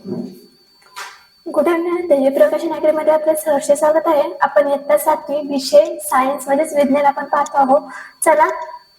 Good evening. दैनिक प्रकाशन अकॅडमीमध्ये आपलं सहर्ष स्वागत आहे. आपण इयत्ता 7वी विषय सायन्स मध्येच विज्ञान आपण पाहतो आहोत. चला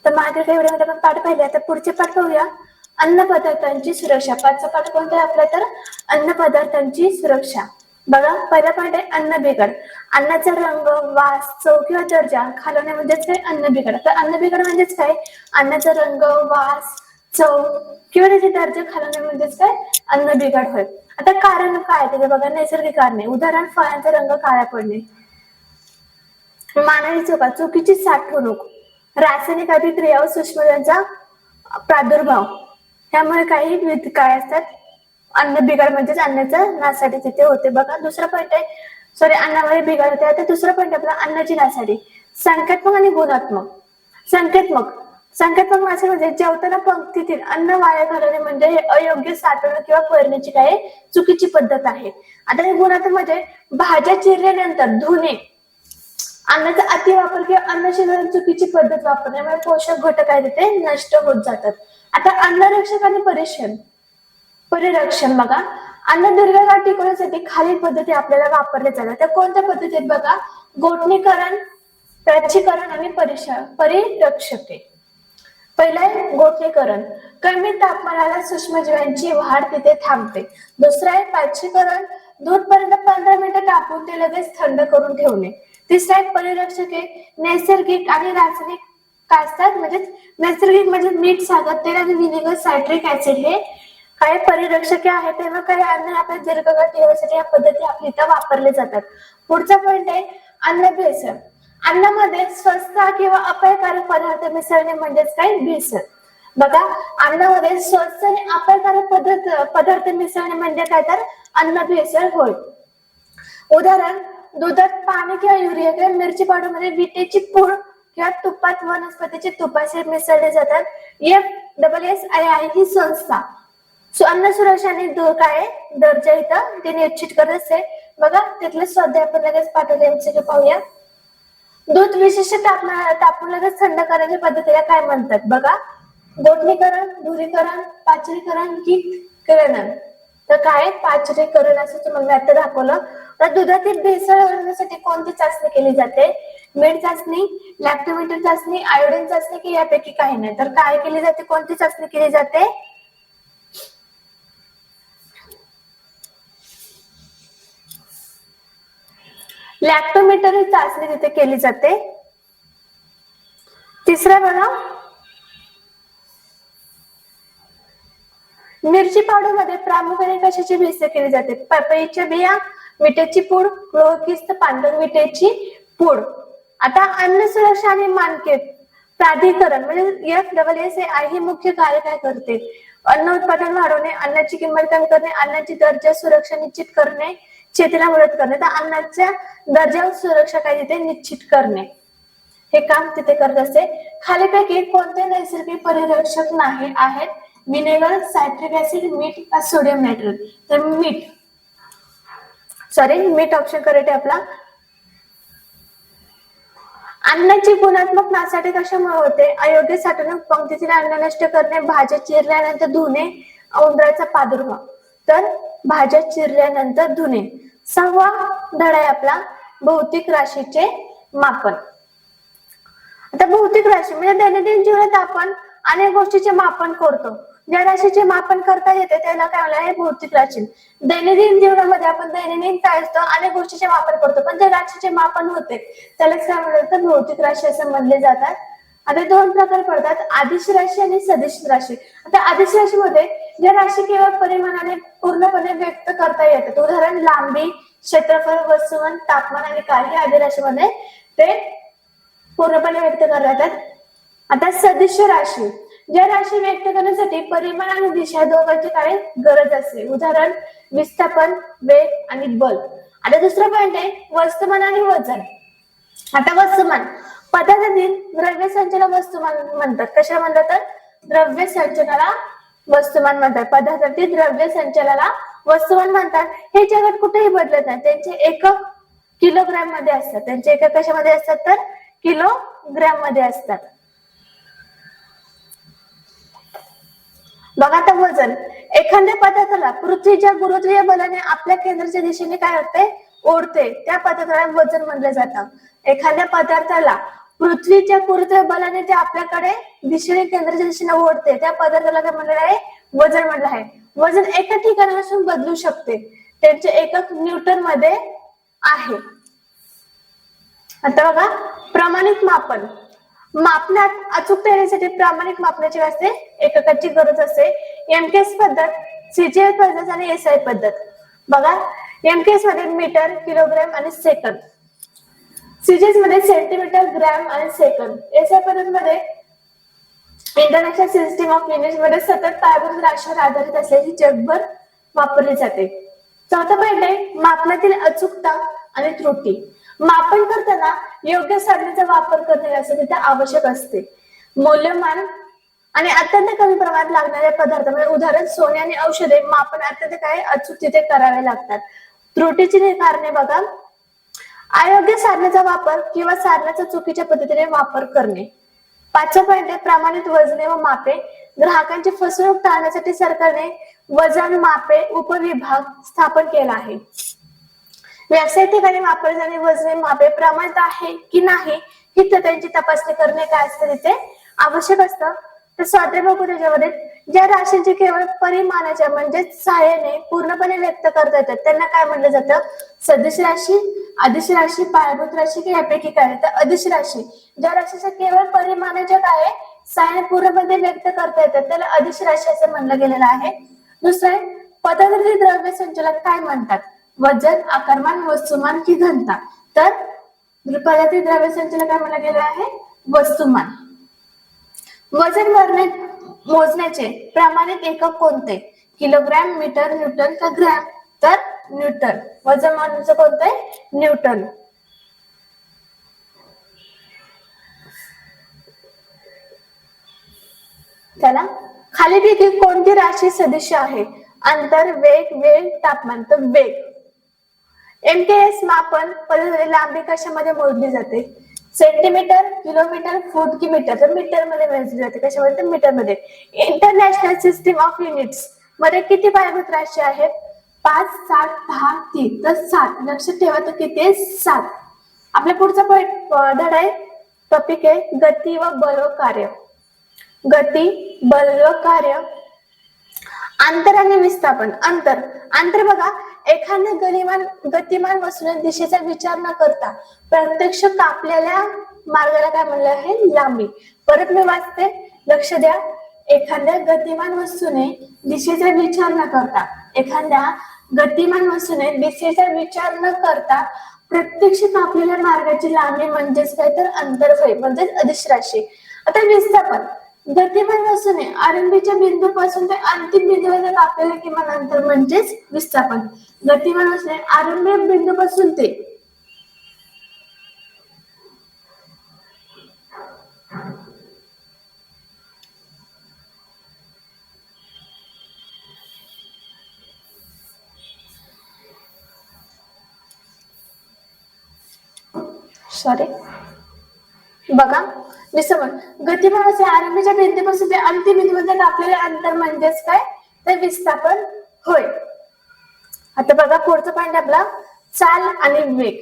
तर मागील व्हिडिओमध्ये आपण पाठ पाहिले, आता पुढचे पाठ पाहूया. अन्न पदार्थांची सुरक्षा. पाठचा पाठ कोणता आहे आपला, तर अन्न पदार्थांची सुरक्षा. बघा, पहिला पाठ आहे अन्न बिघड. अन्नाचा रंग, वास, चव किंवा दर्जा खालवणे म्हणजेच काय, अन्न बिघड. तर अन्न बिघड म्हणजेच काय, अन्नाचा रंग, वास, चव किंवा त्याची दर्जा खालवणे म्हणजेच काय, अन्न बिघड होय. आता कारण काय ते बघा, नैसर्गिक कारणे. उदाहरण, फळांचा रंग काळा पडणे. मानवी चुकीची साठवणूक, रासायनिक अभिक्रिया व सूक्ष्मजीवांचा प्रादुर्भाव, त्यामुळे काही काय असतात, अन्न बिघड म्हणजेच अन्नाचा नासाडी तिथे होते. बघा, दुसरा पॉईंट आहे अन्नामध्ये बिघड होते. आता दुसरा पॉईंट आपला अन्नाची नासाडी. संख्यात्मक आणि गुणात्मक. संख्यात्मक नासाडी म्हणजे जेवताना पंक्तीतील अन्न वाया घालवणे, म्हणजे हे अयोग्य साठवणूक किंवा पेरण्याची काय चुकीची पद्धत आहे. आता हे गुणात्मक म्हणजे भाज्या चिरल्यानंतर धुणे, अन्नाचा अतिवापर किंवा अन्न शिजवण्याची चुकीची पद्धत वापरण्यामुळे पोषक घटक आहेत ते नष्ट होत जातात. आता अन्नरक्षक आणि परिरक्षण. बघा, अन्न दीर्घकाळ टिकवण्यासाठी खालील पद्धती आपल्याला वापरल्या जातात. त्या कोणत्या पद्धती बघा, गोठणीकरण, प्राचीकरण आणि परिरक्षके. पहिला आहे गोठणीकरण. कमी तापमानाला सूक्ष्मजीवांची वाढ तिथे थांबते. दुसरा आहे प्राचीकरण. दूध पर्यंत 15 मिनिटं तापून ते लगेच थंड करून ठेवणे. तिसरा आहे परिरक्षके. नैसर्गिक आणि रासायनिक काय असतात, म्हणजे नैसर्गिक म्हणजे मीठ, साखर, तेल आणि विनेगर, सायट्रिक ऍसिड हे काय परिरक्षके आहेत. तेव्हा काही अन्न आपल्या दीर्घकाळ ठेवण्यासाठी या पद्धती आपल्या इथं वापरले जातात. पुढचा पॉईंट आहे अन्न भेसळ. अन्नामध्ये स्वस्त किंवा अपायकारक पदार्थ मिसळणे म्हणजेच काय, भेसळ. बघा, अन्नामध्ये स्वस्त आणि अपायकारक पदार्थ मिसळणे म्हणजे काय, तर अन्न भेसळ होय. उदाहरण, दुधात पाणी किंवा युरिया किंवा मिरची पावडर मध्ये विटेची पूड किंवा तुपात वनस्पतीचे तुपाचे मिसळले जातात. FSSAI ही संस्था अन्न सुरक्षा आणि काय दर्जा इथं ते निश्चित करत असते. बघा, तिथले स्वाध्याय आपण लगेच पाठवले पाहूया. दूध विशिष्ट तापून लगेच थंड करण्याच्या पद्धतीला काय म्हणतात. बघा, गोठणीकरण, धुरीकरण, पाचरीकरण की किरणन. तर काय पाचरीकरण असं तुम्हाला आता दाखवलं. तर दुधातील भेसळ होण्यासाठी कोणती चाचणी केली जाते, मीठ चाचणी, लॅक्टोमीटर चाचणी, आयोडीन चाचणी की यापैकी काही नाही. तर काय केली जाते, कोणती चाचणी केली जाते, लॅक्टोमीटर ही चाचणी तिथे केली जाते. तिसरा बघा, मिरची पावडर मध्ये प्रामुख्याने कशाची भेसळ केली जाते, पपईच्या बिया, मिठाची पूड, गृहकिस्त पांढर मिठाची पूड. आता अन्न सुरक्षा आणि मानके प्राधिकरण म्हणजे FSSAI ही मुख्य कार्य काय करते, अन्न उत्पादन वाढवणे, अन्नाची किंमत कमी करणे, अन्नाची दर्जा सुरक्षा निश्चित करणे, शेतीला मदत करणे. तर अन्नाच्या दर्जावर सुरक्षा काय तिथे निश्चित करणे, हे काम तिथे करत असते. खालीपैकी कोणते नैसर्गिक परिरक्षक नाही आहेत, विनेगर, सायट्रिक ऍसिड, मीठ, सोडियम नायट्रेट. तर मीठ ऑप्शन करेक्ट आहे आपला. अन्नाची गुणात्मक नासाडी कशामुळे होते, अयोग्य साठवणूक, पंक्तीतील अन्न नष्ट करणे, भाज्या चिरल्यानंतर धुणे, उंदराचा प्रादुर्भाव. तर भाज्या चिरल्यानंतर धुणे. 6वा धडा आहे आपला भौतिक राशीचे मापन. आता भौतिक राशी म्हणजे दैनंदिन जीवनात आपण अनेक गोष्टीचे मापन करतो. ज्या राशीचे मापन करता येते त्याला काय म्हणलं आहे, भौतिक राशी. दैनंदिन जीवनामध्ये आपण दैनंदिन काय असतं, अनेक गोष्टीचे मापन करतो, पण ज्या राशीचे मापन होते त्यालाच काय म्हणतात, भौतिक राशी असं म्हणले जातात. आता 2 प्रकार पडतात, आदिश राशी आणि सदिश राशी. आता आदिश राशीमध्ये ज्या राशी केवळ परिमाणाने पूर्णपणे व्यक्त करता येतात, उदाहरण लांबी, क्षेत्रफळ, वस्तुमान, तापमान आणि काळ, हे आदिश राशीमध्ये ते पूर्णपणे व्यक्त करतात. आता सदिश राशी, ज्या राशी व्यक्त करण्यासाठी परिमाण आणि दिशा दोघांची काय गरज असते, उदाहरण विस्थापन, वेग आणि बल. आता दुसरा पॉईंट आहे वस्तुमान आणि वजन. आता वस्तुमान, पदार्थातील द्रव्य संचलन वस्तुमान म्हणतात. कशा म्हणतात, तर द्रव्य संचलनाला वस्तुमान म्हणतात. पदार्थातील द्रव्य संचलनाला वस्तुमान म्हणतात. हे जगात कुठेही बदलत नाही, त्यांचे एकक किलोग्राम मध्ये असतात. त्यांचे एकक कशामध्ये असतात, तर किलोग्राम मध्ये असतात. बघा आता वजन, एखाद्या पदार्थाला पृथ्वीच्या गुरुत्वीय बलाने आपल्या केंद्राच्या दिशेने काय होते, ओढते, त्या पदार्थाला वजन म्हणलं जातं. एखाद्या पदार्थाला पृथ्वीच्या गुरुत्वीय बलाने ते आपल्याकडे दिशेने केंद्राच्या दिशेने ओढते, त्या पदार्थाला काय म्हणलं आहे, वजन म्हणलं आहे. वजन एका ठिकाणापासून बदलू शकते, त्यांचे एकक न्यूटन मध्ये आहे. आता बघा प्रमाणित मापन, मापनात अचूकता येण्यासाठी प्रामाणिक मापनाची असते एककाची गरज असते. एमकेएस पद्धत, सीजीएस पद्धत आणि एसआय पद्धत. बघा एमकेएस मध्ये मीटर, किलोग्राम आणि सेकंद, सीजीएस मध्ये सेंटीमीटर, ग्रॅम आणि सेकंद, एसआय पद्धत मध्ये इंटरनॅशनल सिस्टीम ऑफ युनिट्स मध्ये सतत पायाभूत राशीवर आधारित असल्याची जगभर वापरली जाते. चौथा पॉइंट आहे मापनातील अचूकता आणि त्रुटी. मापन करताना योग्य साधनाचा वापर करणे असं तिथे आवश्यक असते. मौल्यवान आणि अत्यंत कमी प्रमाणात लागणाऱ्या पदार्थ म्हणजे उदाहरण सोने आणि औषधे मापन अत्यंत काय अचूक तिथे करावे लागतात. त्रुटीची कारणे बघा, अयोग्य साधनाचा वापर किंवा साधनाचा चुकीच्या पद्धतीने वापर करणे. पाचवा पॉइंट आहे प्रमाणित वजने व मापे. ग्राहकांची फसवणूक टाळण्यासाठी सरकारने वजन मापे उपविभाग स्थापन केला आहे. व्यावसायिक ठिकाणी वापरले जाणारी वजने मापे प्रमाणित आहे की नाही ही त्यांची तपासणी करणे काय असतं तिथे आवश्यक असतं. तर स्वाध्याय त्याच्यामध्ये ज्या राशींची केवळ परिमाणाच्या म्हणजे सहाय्याने पूर्णपणे व्यक्त करता येतात त्यांना काय म्हणलं जातं, सदिश राशी, अदिश राशी, पायाभूत राशी की यापैकी काय. तर अदिश राशी, ज्या राशीच्या केवळ परिमाणाच्या काय सहाय्याने पूर्णपणे व्यक्त करता येतात त्याला अदिश राशी असं म्हणलं गेलेलं आहे. दुसरं आहे पदार्थातील द्रव्य संचलन काय म्हणतात, वजन, आकारमान, वस्तुमान की घनता. तर पदार्थातील द्रव्य संचलन काय म्हणलं गेलं आहे, वस्तुमान. वजन मोजण्याचे प्रमाणित एकक कोणते, किलोग्रॅम, मीटर, न्यूटन का ग्रॅम. तर न्यूटन. वजन मोजण्याचं कोणतं आहे, न्यूटन. चला खालीपैकी कोणती राशी सदिश आहे, अंतर, वेग, वेळ, तापमान. तर वेग. एमकेएस मापन पद्धतीने लांबी कशामध्ये मोजली जाते, सेंटीमीटर, किलोमीटर, फूट की मीटर. तर मीटर मध्ये मोजली जाते, कशामध्ये, तर मीटर मध्ये. इंटरनॅशनल सिस्टीम ऑफ युनिट्स मध्ये किती पायाभूत राशी आहेत, 5, 7, 10, 3. तर 7. लक्षात ठेवा तर किती आहे, 7. आपल्या पुढचा धडा आहे, टॉपिक आहे गती व बल व कार्य. गती, बल व कार्य. अंतर आणि विस्थापन. अंतर बघा, एखाद्या गतिमान वस्तूने दिशेचा विचार न करता प्रत्यक्ष कापलेल्या मार्गाला काय म्हणलं आहे, लांबी. परत मी वाचते, लक्ष द्या. एखाद्या गतिमान वस्तूने दिशेचा विचार न करता, एखाद्या गतिमान वस्तूने दिशेचा विचार न करता प्रत्यक्ष कापलेल्या मार्गाची लांबी म्हणजेच काय, तर अंतर होय, म्हणजेच अदिश राशी. आता विस्थापन, गतिमान वस्तूने आरंभीच्या बिंदूपासून ते अंतिम बिंदूपर्यंत कापलेले किमान अंतर म्हणजेच विस्थापन. गतिमान वस्तूने आरंभी बिंदूपासून ते बघा विस्थापन, गतिमान वस्तू आरंभीच्या बिंदूपासून ते अंतिम बिंदूपर्यंत कापलेले अंतर म्हणजेच काय, तर विस्थापन होय. आता बघा पुढचा पॉइंट आपला चाल आणि वेग.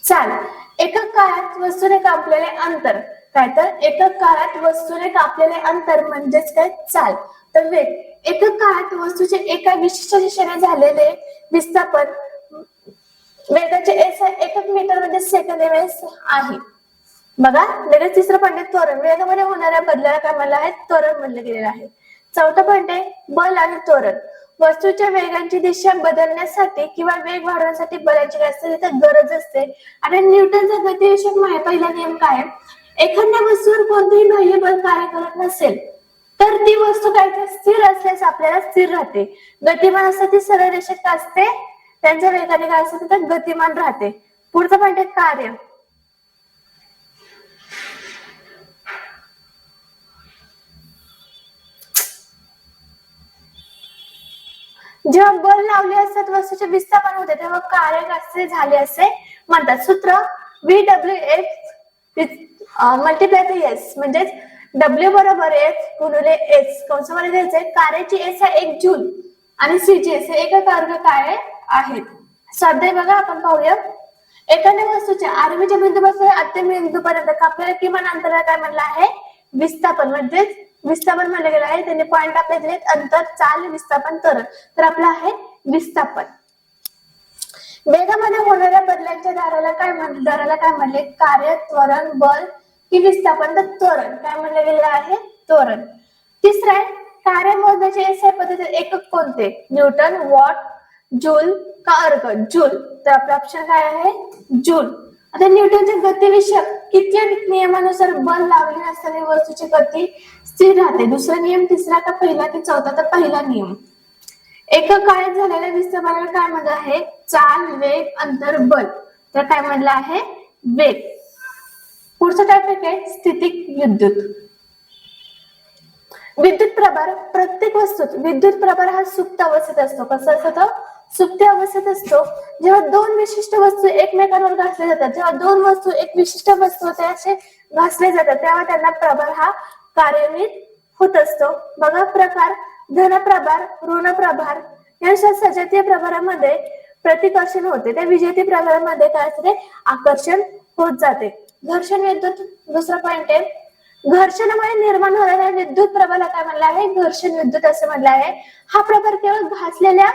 चाल, एकक काळात वस्तूने कापलेले अंतर काय, तर एकक काळात वस्तूने कापलेले अंतर म्हणजेच काय, चाल. तर वेग, एकक काळात वस्तूचे एका विशिष्ट दिशेने झालेले विस्थापन. वेगाचे एकक मीटर मध्ये सेकंद आहे. बघा लगेच तिसरं पॉइंट आहे त्वरण. वेगामध्ये होणाऱ्या बदलाला काय म्हणलं आहे, त्वरण म्हणलं गेलेलं आहे. चौथा पॉइंट आहे बल आणि त्वरण. वस्तूच्या वेगांची दिशा बदलण्यासाठी किंवा वेग वाढवण्यासाठी बलाची जास्त गरज असते. आणि न्यूटनचा गतिविषयक पहिला नियम काय, एखाद्या वस्तूवर कोणतेही बाह्य बल कार्य करत नसेल तर ती वस्तू काय स्थिर असल्यास आपल्याला स्थिर राहते. गतिमान असते ती सरळ रेषेत असते, त्यांच्या वेगाने काय असते तर गतिमान राहते. पुढचा पॉइंट आहे कार्य. जेव्हा बल लावले असतात वस्तूचे विस्थापन होते तेव्हा कार्य कसे झाले असे म्हणतात. सूत्र VWF मल्टिप्लाय एस म्हणजेच डब्ल्यू बरोबर एफ गुणिले एस कंसामध्ये द्यायचंय. कार्याची एस हा 1 जूल आणि सीची एस हे एकक अर्घ काय आहेत. स्वाध्याय बघा आपण पाहूया. एखाद्या वस्तूच्या आरंभीच्या बिंदूपासून अंतिम बिंदूपर्यंत कापलेल्या किमान अंतराला काय म्हणलं आहे, विस्थापन. म्हणजेच विस्थापन म्हणलं गेलं आहे. त्यांनी पॉइंट आपले दिलेत, अंतर, चाल, विस्थापन, त्वरण. तर आपलं आहे विस्थापन. वेगामध्ये होणाऱ्या बदलांच्या दराला काय म्हणले, कार्य, त्वरण, बल की विस्थापन. तर त्वरण काय म्हणलं गेलं आहे, त्वरण. तिसरं आहे कार्य मोजण्याचे एसआय पद्धतीत एकक कोणते, न्यूटन, वॉट, जूल का अर्ग. जूल. तर आपला ऑप्शन काय आहे, जूल. आता न्यूटनच्या गतिविषयक किती नियमानुसार बल लावले असताना वस्तूची गती स्थिर राहते. दुसरा नियम, तिसरा का पहिला की चौथा. तर पहिला नियम. एकक काळात झालेल्या विस्थापनाला काय म्हणलं आहे, चाल, वेग, अंतर, बल. तर काय म्हणलं आहे, वेग. पुढचं टॉपिक आहे स्थितिक विद्युत. विद्युत प्रभार. प्रत्येक वस्तूत विद्युत प्रभार हा सुप्त अवस्थेत असतो. कसा असतो, सुप्त अवस्थेत असतो. जेव्हा दोन विशिष्ट वस्तू एकमेकांवर घासले जातात, जेव्हा दोन वस्तू एक विशिष्ट वस्तू ते असे घासले जातात, तेव्हा त्यांना प्रभार हा कार्यान्वित होत असतो. बघा प्रकार, धन प्रभार, ऋण प्रभार. यांच्या सजातीय प्रभारामध्ये प्रतिकर्षण होते, त्या विजेती प्रभारामध्ये काय असते, आकर्षण होत जाते. घर्षण विद्युत. दुसरा पॉइंट आहे घर्षणामुळे निर्माण होणाऱ्या विद्युत प्रभाराला काय म्हणलं आहे, घर्षण विद्युत असं म्हणलं आहे. हा प्रभार केवळ घासलेल्या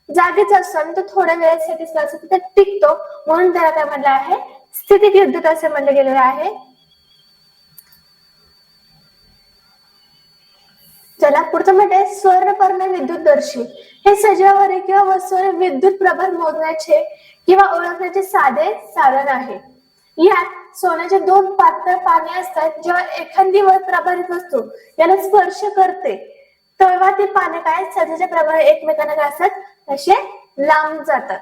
जागेचा असतो आणि तो थोड्या वेळेसाठीच असतो, तिथे टिकतो, म्हणून त्याला काय म्हणलं आहे, स्थितिक विद्युत असं म्हणलं गेलेलं आहे. चला पुढचं म्हणजे स्वर्णपर्ण विद्युतदर्शी. हे सजीवावर किंवा वस्तूवर विद्युत प्रभार मोजण्याचे किंवा ओळखण्याचे साधे साधन आहे. यात सोन्याचे दोन पातळ पाने असतात. जेव्हा एखादी प्रभारित वस्तू याला स्पर्श करते तेव्हा ती पाने काय सध्याच्या प्रभारे एकमेकांना काय असतात, असे लांब जातात.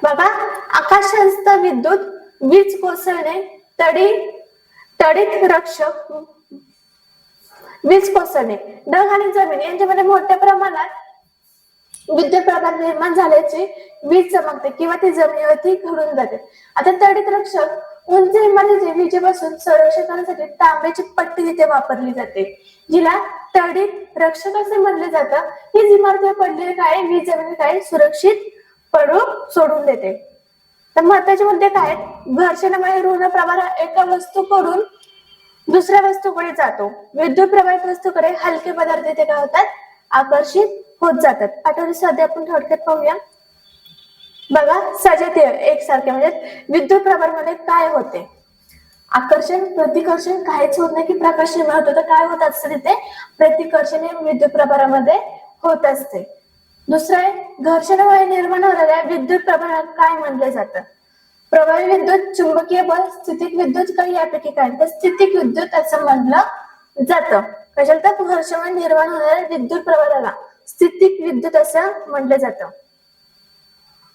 बघा आकाशस्थ विद्युत, वीज कोसळणे, तडित रक्षक, वीज कोसळणे. ढग आणि जमीन यांच्यामध्ये मोठ्या प्रमाणात विद्युत प्रभार निर्माण झाल्याची वीज चमकते किंवा ती जमिनीवरती घडून जाते. आता तडित रक्षक उंच इमारतीचे विजेपासून संरक्षण करण्यासाठी तांब्याची पट्टी तिथे वापरली जाते, जिला तडित रक्षक असे म्हणले जातं. हीच इमारतीवर पडलेली काय वीज जमिनी काय सुरक्षित पडू सोडून देते. तर महत्वाचे मुद्दे काय, घर्षणामुळे ऋण प्रभार एका वस्तूकडून दुसऱ्या वस्तूकडे जातो. विद्युत प्रभारित वस्तूकडे हलके पदार्थ ते काय होतात, आकर्षित होत जातात. आठवडी सध्या आपण थोडक्यात पाहूया. बघा सजातीय एकसारखे म्हणजे विद्युत प्रभार मध्ये काय होते, आकर्षण, प्रतिकर्षण काहीच होत नाही की प्रकाश निर्माण होतो. तर काय होत असतं तिथे, प्रतिकर्षण हे विद्युत प्रभारामध्ये होत असते. दुसरं आहे घर्षणामुळे निर्माण होणाऱ्या विद्युत प्रभाराला काय म्हणले जातं, प्रभावी विद्युत, चुंबकीय बल, स्थितिक विद्युत, काही यापैकी काय. तर स्थितिक विद्युत असं म्हणलं जातं. कशाला, तर घर्षणामुळे निर्माण होणाऱ्या विद्युत प्रभाराला स्थितिक विद्युत असं म्हटलं जातं.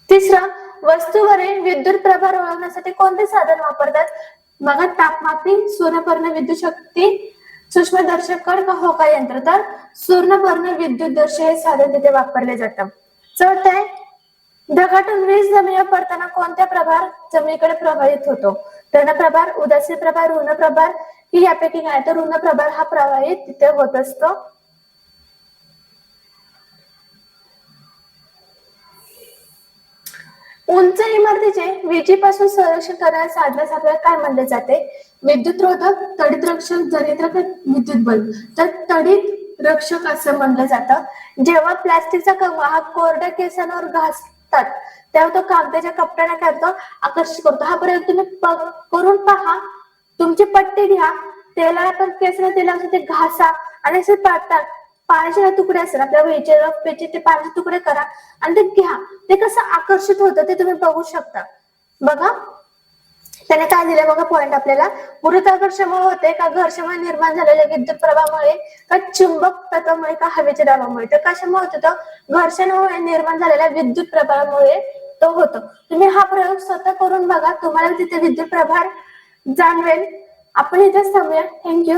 तिसरं, वस्तूवरील विद्युत प्रभार ओळखण्यासाठी कोणते साधन वापरतात. बघा तापमापी, सूर्णपर्ण विद्युत शक्ती, सूक्ष्मदर्शक कड का होका यंत्र. तर सूर्णपर्ण विद्युतदर्शी हे साधन तिथे वापरले जातं. चौथं आहे ढगातून वीज जमिनीवर पडताना कोणत्या प्रभार जमिनीकडे प्रभावित होतो. धन प्रभार, उदासीन प्रभार, ऋण प्रभार ही यापैकी काय. तर ऋण प्रभार हा प्रभावित तिथे होत असतो. उंच इमारतीचे विजेपासून संरक्षण करण्यास साधनास आपल्याला काय म्हणले जाते, विद्युत रोधक, तडित रक्षक, जनित्रक, विद्युत बल्ब. तर तडित रक्षक असं म्हणलं जातं. जेव्हा प्लास्टिकचा कंगवा हा कोरड्या केसांवर घासतात तेव्हा तो कागदाच्या कपड्याने काय करतो, आकर्षित करतो. हा प्रयोग तुम्ही करून पहा. तुमची पट्टी घ्या, तेला पण केसाला तेलावर ते घासा आणि असे पाडतात. पाण्याचे तुकडे असतात आपल्या वहीचे रफ पेजचे, ते पाण्याचे तुकडे करा आणि ते घ्या. ते कसं आकर्षित होतं ते तुम्ही बघू शकता. बघा त्याने काय दिलं बघा पॉइंट आपल्याला, गुरुत्वाकर्षणामुळे होते का, घर्षणामुळे निर्माण झालेल्या विद्युत प्रभावामुळे का, चुंबक तत्वामुळे का, हवेच्या दाबामुळे. तर कशामुळे होतं, घर्षणामुळे निर्माण झालेल्या विद्युत प्रभावामुळे तो होतो. तुम्ही हा प्रयोग स्वतः करून बघा, तुम्हाला तिथे विद्युत प्रभार जाणवेल. आपण इथेच थांबूया. थँक्यू.